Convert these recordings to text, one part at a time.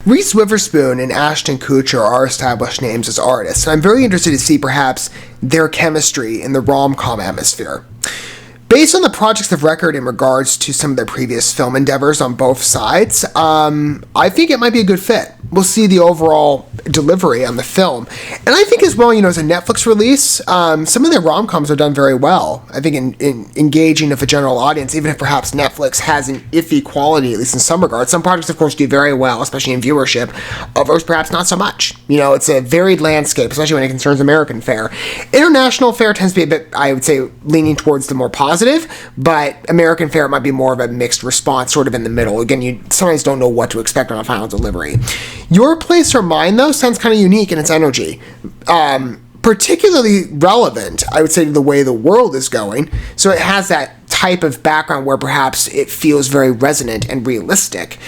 Reese Witherspoon and Ashton Kutcher are established names as artists, and I'm very interested to see perhaps their chemistry in the rom-com atmosphere. Based on the projects of record in regards to some of their previous film endeavors on both sides, I think it might be a good fit. We'll see the overall delivery on the film. And I think as well, as a Netflix release, some of their rom-coms are done very well. I think in engaging of a general audience, even if perhaps Netflix has an iffy quality, at least in some regards. Some projects, of course, do very well, especially in viewership. Others, perhaps not so much. It's a varied landscape, especially when it concerns American fare. International fare tends to be a bit, I would say, leaning towards the more positive, but American fare might be more of a mixed response, sort of in the middle. Again, you sometimes don't know what to expect on a final delivery. Your Place or Mine, though, sounds kind of unique in its energy. Particularly relevant, I would say, to the way the world is going. So it has that type of background where perhaps it feels very resonant and realistic.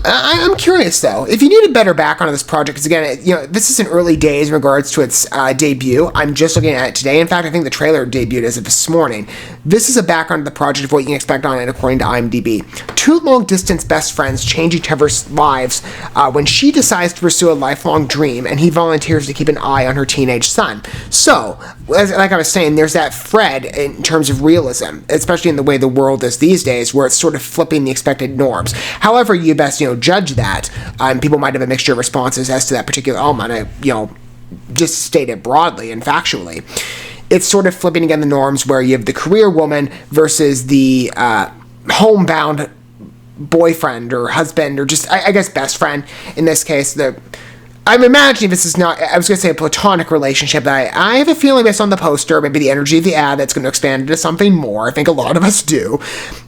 I'm curious, though, if you need a better background on this project, because again, this is in early days in regards to its debut. I'm just looking at it today. In fact, I think the trailer debuted as of this morning. This is a background of the project of what you can expect on it according to IMDb. Two long-distance best friends change each other's lives when she decides to pursue a lifelong dream, and he volunteers to keep an eye on her teenage son. So, like I was saying, there's that thread in terms of realism, especially in the way the world is these days, where it's sort of flipping the expected norms. However, you best judge that. People might have a mixture of responses as to that particular element. I just state it broadly and factually. It's sort of flipping again the norms where you have the career woman versus the homebound boyfriend or husband or just, I guess, best friend. In this case, I'm imagining this is not, I was going to say a platonic relationship. I have a feeling based on the poster, maybe the energy of the ad, that's going to expand into something more. I think a lot of us do.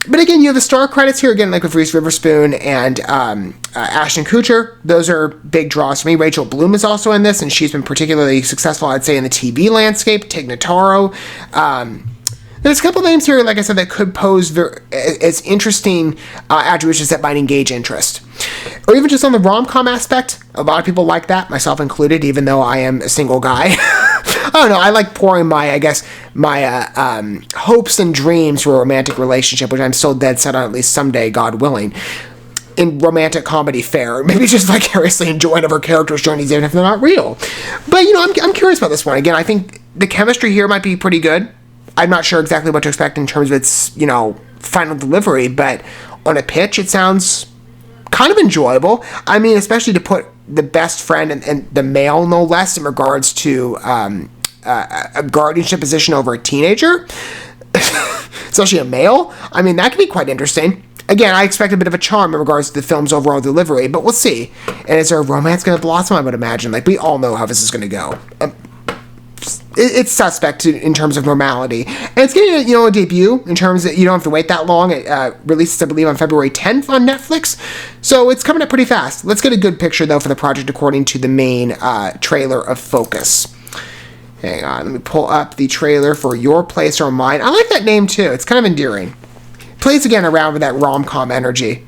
But again, you have the star credits here, again, like with Reese Witherspoon and Ashton Kutcher. Those are big draws for me. Rachel Bloom is also in this, and she's been particularly successful, I'd say, in the TV landscape. Tig Notaro. There's a couple names here, like I said, that could pose as interesting attributions that might engage interest. Or even just on the rom-com aspect, a lot of people like that, myself included, even though I am a single guy. I don't know, I like pouring my hopes and dreams for a romantic relationship, which I'm still dead set on at least someday, God willing, in romantic comedy fare. Maybe just vicariously enjoying other characters' journeys, even if they're not real. But, I'm curious about this one. Again, I think the chemistry here might be pretty good. I'm not sure exactly what to expect in terms of its, final delivery, but on a pitch, it sounds kind of enjoyable. I mean, especially to put the best friend and the male, no less, in regards to a guardianship position over a teenager, especially a male. I mean, that could be quite interesting. Again, I expect a bit of a charm in regards to the film's overall delivery, but we'll see. And is there a romance going to blossom? I would imagine. We all know how this is going to go. It's suspect in terms of normality. And it's getting a debut in terms that you don't have to wait that long. It releases, I believe, on February 10th on Netflix. So it's coming up pretty fast. Let's get a good picture, though, for the project according to the main trailer of Focus. Hang on, let me pull up the trailer for Your Place or Mine. I like that name, too. It's kind of endearing. Plays again around with that rom-com energy.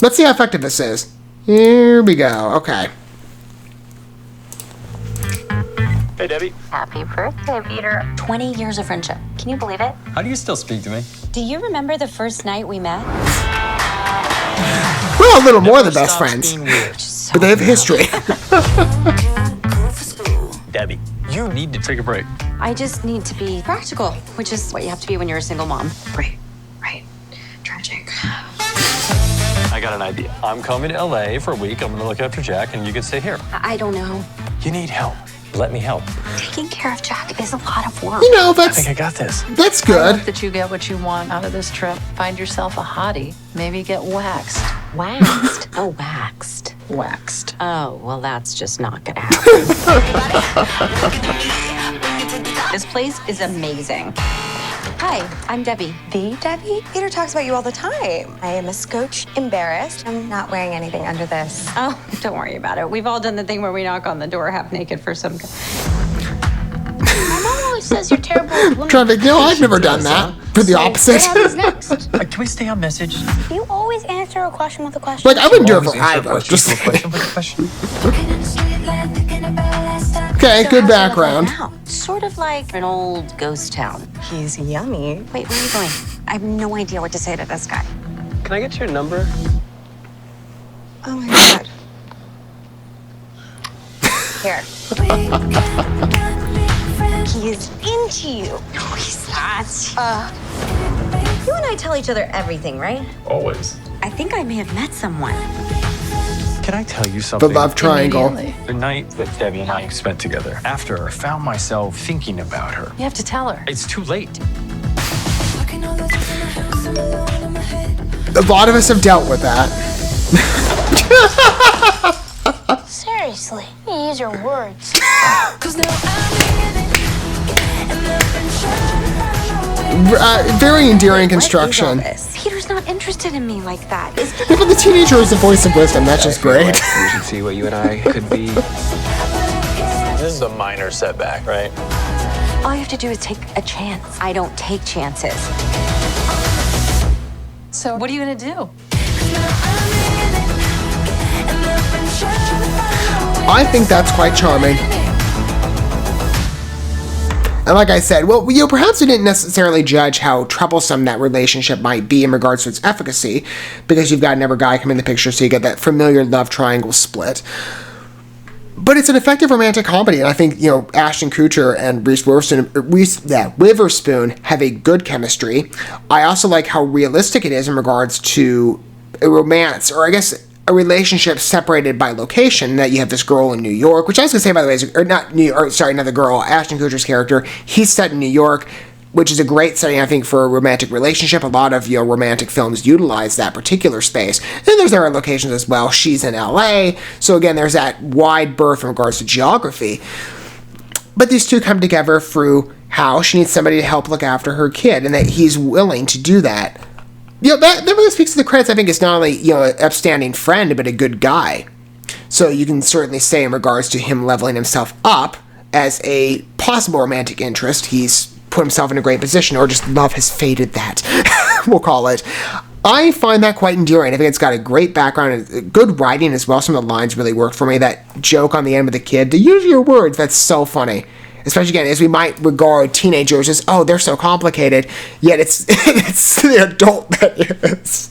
Let's see how effective this is. Here we go. Okay. Hey, Debbie. Happy birthday, Peter. 20 years of friendship. Can you believe it? How do you still speak to me? Do you remember the first night we met? We're a little more than best friends, but they have history. Debbie, you need to take a break. I just need to be practical, which is what you have to be when you're a single mom. Right. Tragic. I got an idea. I'm coming to LA for a week. I'm going to look after Jack, and you can stay here. I don't know. You need help. Let me help. Taking care of Jack is a lot of work. I think I got this. That's I good. hope that you get what you want out of this trip. Find yourself a hottie. Maybe get waxed. Waxed? Oh, waxed. Waxed. Oh, well, that's just not gonna happen. This place is amazing. Hi, I'm Debbie. The Debbie? Peter talks about you all the time. I am a scotch embarrassed. I'm not wearing anything under this. Oh, don't worry about it. We've all done the thing where we knock on the door half naked for some... My mom always says you're terrible at women. Trying to, I've never done that. For the opposite. What happens next? Can we stay on message? You always answer a question with a question. I wouldn't do it Always for answer a either. question Just with a question with a question. okay, So good how's it background. looking now? Sort of like an old ghost town. He's yummy. Wait, where are you going? I have no idea what to say to this guy. Can I get your number? Oh my God. Here. He is into you. No, he's not. You and I tell each other everything, right? Always. I think I may have met someone. Can I tell you The something? love triangle. Immediately. The night that Debbie and I spent together, after I found myself thinking about her. You have to tell her. It's too late. A lot of us have dealt with that. Seriously, you use your words. Very endearing What is all construction. this? Peter's not interested in me like that. Is Yeah, but the teenager is the voice of wisdom. That's just great. We should see what you and I could be. This is a minor setback, right? all you have to do is take a chance. I don't take chances. So what are you gonna do? I think that's quite charming. And like I said, well, perhaps we didn't necessarily judge how troublesome that relationship might be in regards to its efficacy, because you've got another guy come in the picture, so you get that familiar love triangle split. But it's an effective romantic comedy, and I think, Ashton Kutcher and Reese Witherspoon have a good chemistry. I also like how realistic it is in regards to a romance, or I guess a relationship separated by location, that you have this girl in New York, which I was going to say, by the way, another girl, Ashton Kutcher's character, he's set in New York, which is a great setting, I think, for a romantic relationship. A lot of, romantic films utilize that particular space. And there's other locations as well. She's in LA, so again, there's that wide berth in regards to geography. But these two come together through how she needs somebody to help look after her kid, and that he's willing to do that. That really speaks to the credits. I think it's not only, an upstanding friend, but a good guy. So you can certainly say in regards to him leveling himself up as a possible romantic interest, he's put himself in a great position, or just love has faded that, we'll call it. I find that quite endearing. I think it's got a great background and good writing as well. Some of the lines really worked for me. That joke on the end with the kid, to use your words, that's so funny. Especially, again, as we might regard teenagers as, oh, they're so complicated, yet it's the adult that is.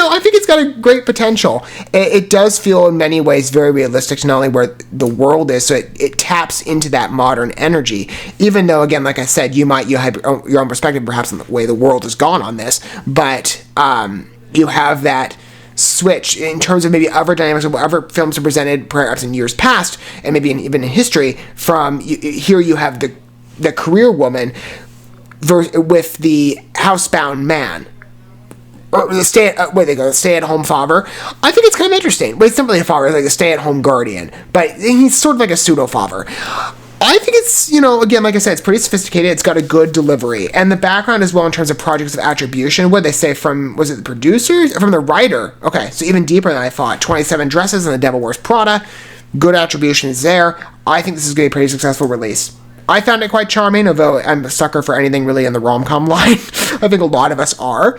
I think it's got a great potential. It does feel in many ways very realistic to not only where the world is, so it taps into that modern energy. Even though, again, like I said, you have your own perspective perhaps on the way the world has gone on this, but you have that switch in terms of maybe other dynamics of what other films are presented perhaps in years past, and maybe even in history. From here you have the career woman with the housebound man, or the stay-at-home father. I think it's kind of interesting. But it's not really a father, it's like a stay-at-home guardian, but he's sort of like a pseudo-father. I think it's, again, like I said, it's pretty sophisticated. It's got a good delivery. And the background as well in terms of projects of attribution. What did they say was it the producers? From the writer. Okay, so even deeper than I thought. 27 Dresses and The Devil Wears Prada. Good attribution is there. I think this is going to be a pretty successful release. I found it quite charming, although I'm a sucker for anything really in the rom-com line. I think a lot of us are.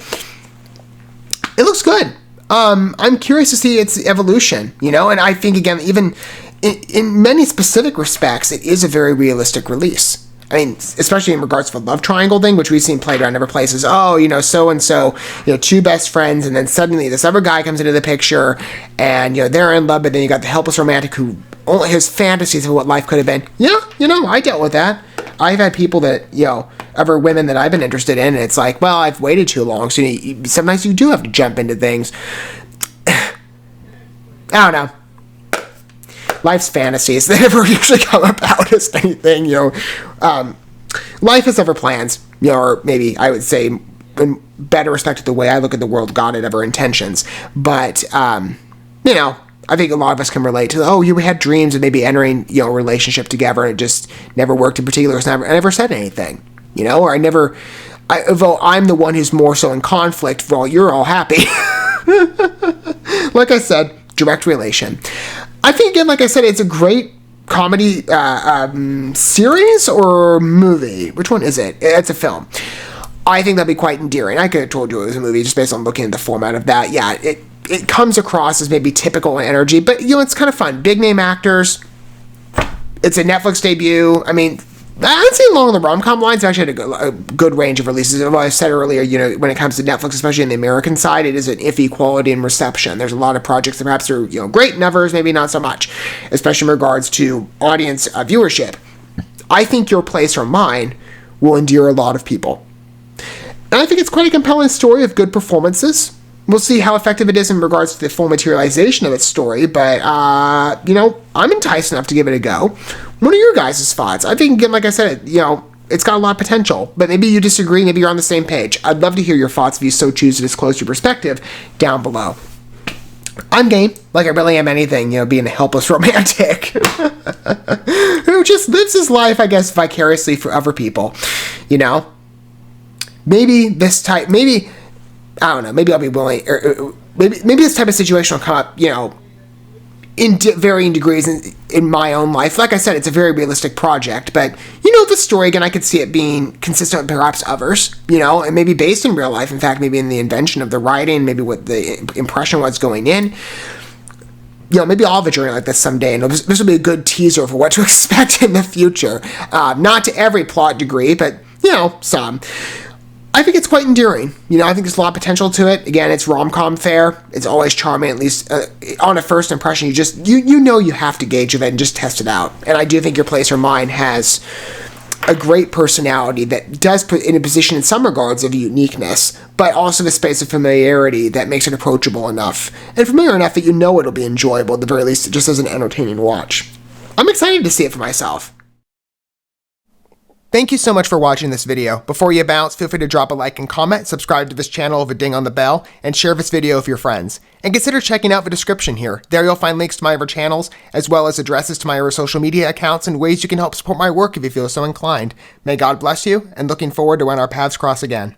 It looks good. I'm curious to see its evolution, and I think, again, even in many specific respects, it is a very realistic release. I mean, especially in regards to the love triangle thing, which we've seen played around other places. Oh, so-and-so, two best friends, and then suddenly this other guy comes into the picture, and, they're in love, but then you got the helpless romantic who only has fantasies of what life could have been. Yeah, I dealt with that. I've had people that, other women that I've been interested in, and it's like, well, I've waited too long, so sometimes you do have to jump into things. I don't know. Life's fantasies, they never usually come about as anything, life has other plans, or maybe I would say in better respect to the way I look at the world, God had other intentions. But, I think a lot of us can relate to, we had dreams of maybe entering, a relationship together, and it just never worked in particular. I never said anything, or although I'm the one who's more so in conflict while you're all happy. Like I said, direct relation. I think, again, like I said, it's a great comedy series or movie. Which one is it? It's a film. I think that'd be quite endearing. I could have told you it was a movie just based on looking at the format of that. Yeah, it comes across as maybe typical in energy, but, it's kind of fun. Big name actors. It's a Netflix debut. I mean, I'd say along the rom-com lines, I've actually had a good range of releases. As I said earlier, when it comes to Netflix, especially on the American side, it is an iffy quality and reception. There's a lot of projects that perhaps are, great, and others maybe not so much, especially in regards to audience viewership. I think Your Place or Mine will endear a lot of people. And I think it's quite a compelling story of good performances. We'll see how effective it is in regards to the full materialization of its story, but, I'm enticed enough to give it a go. What are your guys' thoughts? I think, again, like I said, it's got a lot of potential, but maybe you disagree, maybe you're on the same page. I'd love to hear your thoughts if you so choose to disclose your perspective down below. I'm game, like I really am anything, being a helpless romantic who just lives his life, I guess, vicariously for other people, Maybe I don't know, maybe I'll be willing, or maybe this type of situation will come up, in varying degrees in my own life. Like I said, it's a very realistic project, but, the story, again, I could see it being consistent with perhaps others, and maybe based in real life. In fact, maybe in the invention of the writing, maybe what the impression was going in. Maybe I'll have a journey like this someday, and this will be a good teaser for what to expect in the future. Not to every plot degree, but, some. I think it's quite endearing. I think there's a lot of potential to it. Again, it's rom-com fare. It's always charming, at least on a first impression. You have to gauge it and just test it out. And I do think Your Place or Mine has a great personality that does put in a position in some regards of uniqueness, but also the space of familiarity that makes it approachable enough. And familiar enough that it'll be enjoyable, at the very least, just as an entertaining watch. I'm excited to see it for myself. Thank you so much for watching this video. Before you bounce, feel free to drop a like and comment, subscribe to this channel with a ding on the bell, and share this video with your friends. And consider checking out the description here. There you'll find links to my other channels, as well as addresses to my other social media accounts and ways you can help support my work if you feel so inclined. May God bless you, and looking forward to when our paths cross again.